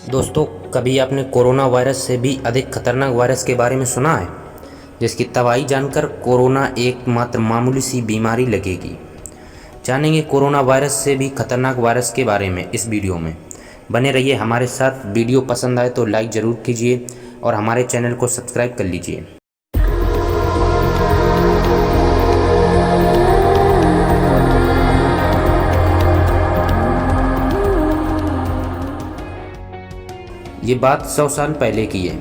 दोस्तों, कभी आपने कोरोना वायरस से भी अधिक खतरनाक वायरस के बारे में सुना है, जिसकी तबाही जानकर कोरोना एकमात्र मामूली सी बीमारी लगेगी। जानेंगे कोरोना वायरस से भी खतरनाक वायरस के बारे में इस वीडियो में। बने रहिए हमारे साथ। वीडियो पसंद आए तो लाइक ज़रूर कीजिए और हमारे चैनल को सब्सक्राइब कर लीजिए। ये बात 100 साल पहले की है,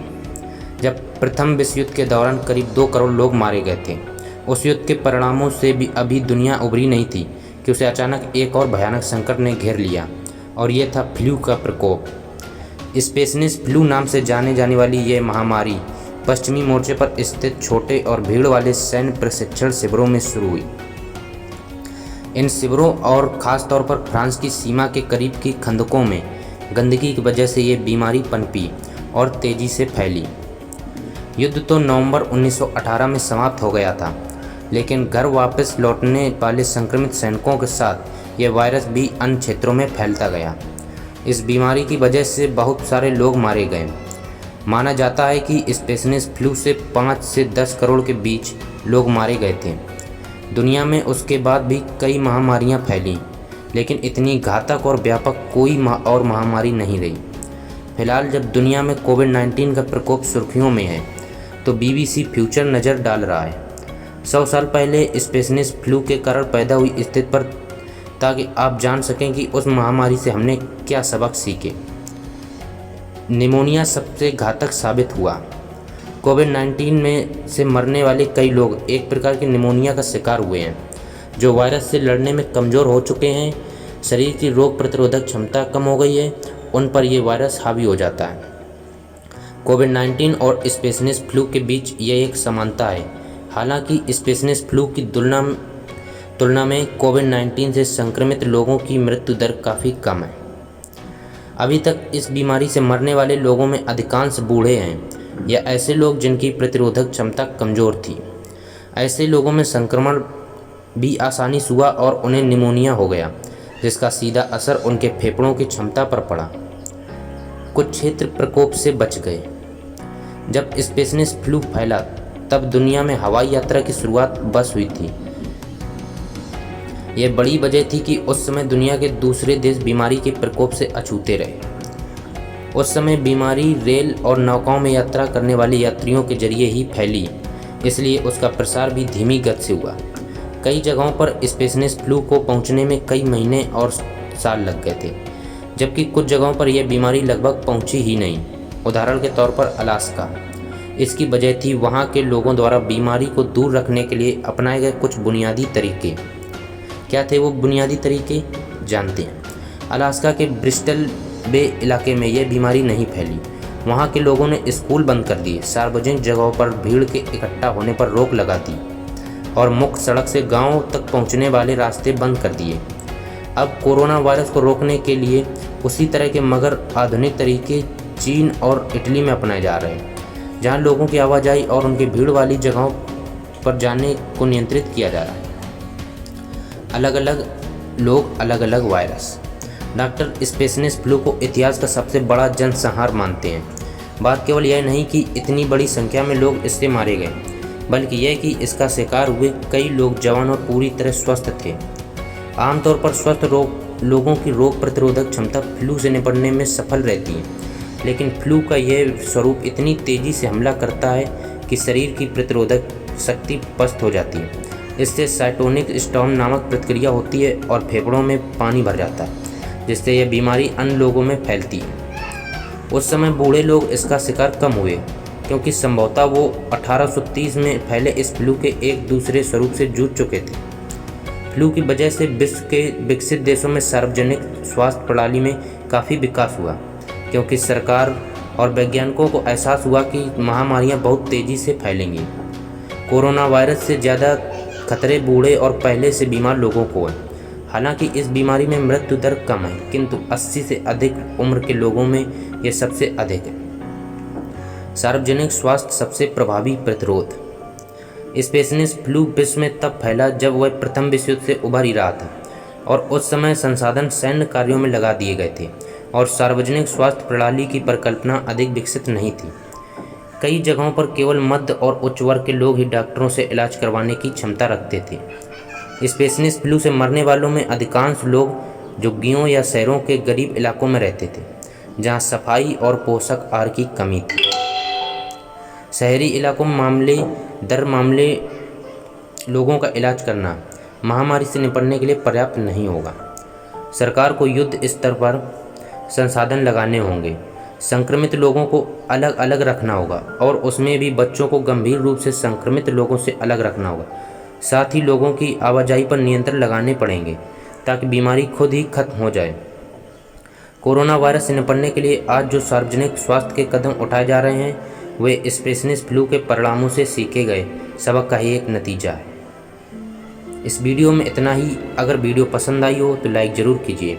जब प्रथम विश्व युद्ध के दौरान करीब 2 करोड़ लोग मारे गए थे। उस युद्ध के परिणामों से भी अभी दुनिया उभरी नहीं थी कि उसे अचानक एक और भयानक संकट ने घेर लिया, और ये था फ्लू का प्रकोप। स्पेनिश फ्लू नाम से जाने जाने वाली ये महामारी पश्चिमी मोर्चे पर स्थित छोटे और भीड़ वाले सैन्य प्रशिक्षण शिविरों में शुरू हुई। इन शिविरों और ख़ास तौर पर फ्रांस की सीमा के करीब की खंदकों में गंदगी की वजह से ये बीमारी पनपी और तेज़ी से फैली। युद्ध तो नवंबर 1918 में समाप्त हो गया था, लेकिन घर वापस लौटने वाले संक्रमित सैनिकों के साथ ये वायरस भी अन्य क्षेत्रों में फैलता गया। इस बीमारी की वजह से बहुत सारे लोग मारे गए। माना जाता है कि स्पेनिश फ्लू से 5 से 10 करोड़ के बीच लोग मारे गए थे। दुनिया में उसके बाद भी कई महामारियां फैलीं, लेकिन इतनी घातक और व्यापक कोई और महामारी नहीं रही। फिलहाल जब दुनिया में कोविड-19 का प्रकोप सुर्खियों में है, तो BBC फ्यूचर नज़र डाल रहा है 100 साल पहले स्पेनिश फ्लू के कारण पैदा हुई स्थिति पर, ताकि आप जान सकें कि उस महामारी से हमने क्या सबक सीखे। निमोनिया सबसे घातक साबित हुआ। कोविड-19 में से मरने वाले कई लोग एक प्रकार के निमोनिया का शिकार हुए हैं, जो वायरस से लड़ने में कमज़ोर हो चुके हैं। शरीर की रोग प्रतिरोधक क्षमता कम हो गई है, उन पर यह वायरस हावी हो जाता है। कोविड-19 और स्पेनिश फ्लू के बीच यह एक समानता है। हालांकि स्पेनिश फ्लू की तुलना में कोविड-19 से संक्रमित लोगों की मृत्यु दर काफ़ी कम है। अभी तक इस बीमारी से मरने वाले लोगों में अधिकांश बूढ़े हैं या ऐसे लोग जिनकी प्रतिरोधक क्षमता कमज़ोर थी। ऐसे लोगों में संक्रमण भी आसानी से हुआ और उन्हें निमोनिया हो गया, जिसका सीधा असर उनके फेफड़ों की क्षमता पर पड़ा। कुछ क्षेत्र प्रकोप से बच गए। जब स्पेनिश फ्लू फैला, तब दुनिया में हवाई यात्रा की शुरुआत बस हुई थी। यह बड़ी वजह थी कि उस समय दुनिया के दूसरे देश बीमारी के प्रकोप से अछूते रहे। उस समय बीमारी रेल और नौकाओं में यात्रा करने वाले यात्रियों के जरिए ही फैली, इसलिए उसका प्रसार भी धीमी गति से हुआ। कई जगहों पर स्पेनिश फ्लू को पहुंचने में कई महीने और साल लग गए थे, जबकि कुछ जगहों पर यह बीमारी लगभग पहुंची ही नहीं। उदाहरण के तौर पर अलास्का। इसकी वजह थी वहां के लोगों द्वारा बीमारी को दूर रखने के लिए अपनाए गए कुछ बुनियादी तरीके। क्या थे वो बुनियादी तरीके, जानते हैं। अलास्का के ब्रिस्टल बे इलाके में यह बीमारी नहीं फैली। वहाँ के लोगों ने स्कूल बंद कर दिए, सार्वजनिक जगहों पर भीड़ के इकट्ठा होने पर रोक लगा दी और मुख्य सड़क से गाँव तक पहुँचने वाले रास्ते बंद कर दिए। अब कोरोना वायरस को रोकने के लिए उसी तरह के मगर आधुनिक तरीके चीन और इटली में अपनाए जा रहे हैं, जहाँ लोगों की आवाजाही और उनकी भीड़ वाली जगहों पर जाने को नियंत्रित किया जा रहा है। अलग अलग लोग, अलग अलग वायरस। डॉक्टर स्पेनिश फ्लू को इतिहास का सबसे बड़ा जनसंहार मानते हैं। बात केवल यह नहीं कि इतनी बड़ी संख्या में लोग इससे मारे गए, बल्कि यह कि इसका शिकार हुए कई लोग जवान और पूरी तरह स्वस्थ थे। आमतौर पर स्वस्थ लोगों की रोग प्रतिरोधक क्षमता फ्लू से निपटने में सफल रहती है, लेकिन फ्लू का यह स्वरूप इतनी तेज़ी से हमला करता है कि शरीर की प्रतिरोधक शक्ति पस्त हो जाती है। इससे साइटोनिक स्टॉर्म नामक प्रतिक्रिया होती है और फेफड़ों में पानी भर जाता है, जिससे यह बीमारी अन्य लोगों में फैलती है। उस समय बूढ़े लोग इसका शिकार कम हुए, क्योंकि संभवतः वो 1830 में फैले इस फ्लू के एक दूसरे स्वरूप से जूझ चुके थे। फ्लू की वजह से विश्व के विकसित देशों में सार्वजनिक स्वास्थ्य प्रणाली में काफ़ी विकास हुआ, क्योंकि सरकार और वैज्ञानिकों को एहसास हुआ कि महामारियां बहुत तेज़ी से फैलेंगी। कोरोना वायरस से ज़्यादा खतरे बूढ़े और पहले से बीमार लोगों को है। हालांकि इस बीमारी में मृत्यु दर कम है, किंतु 80 से अधिक उम्र के लोगों में यह सबसे अधिक है। सार्वजनिक स्वास्थ्य सबसे प्रभावी प्रतिरोध। स्पेनिश फ्लू विश्व में तब फैला जब वह प्रथम विश्व युद्ध से उभर ही रहा था और उस समय संसाधन सैन्य कार्यों में लगा दिए गए थे। और सार्वजनिक स्वास्थ्य प्रणाली की परिकल्पना अधिक विकसित नहीं थी। कई जगहों पर केवल मध्य और उच्च वर्ग के लोग ही डॉक्टरों से इलाज करवाने की क्षमता रखते थे। स्पेनिश फ्लू से मरने वालों में अधिकांश लोग झुग्गियों या शहरों के गरीब इलाकों में रहते थे, जहां सफाई और पोषक आहार की कमी थी। शहरी इलाकों में मामले लोगों का इलाज करना महामारी से निपटने के लिए पर्याप्त नहीं होगा। सरकार को युद्ध स्तर पर संसाधन लगाने होंगे, संक्रमित लोगों को अलग अलग रखना होगा और उसमें भी बच्चों को गंभीर रूप से संक्रमित लोगों से अलग रखना होगा। साथ ही लोगों की आवाजाही पर नियंत्रण लगाने पड़ेंगे ताकि बीमारी खुद ही खत्म हो जाए। कोरोना वायरस से निपटने के लिए आज जो सार्वजनिक स्वास्थ्य के कदम उठाए जा रहे हैं, वे स्पेनिश फ्लू के परिणामों से सीखे गए सबक का ही एक नतीजा है। इस वीडियो में इतना ही। अगर वीडियो पसंद आई हो तो लाइक ज़रूर कीजिए।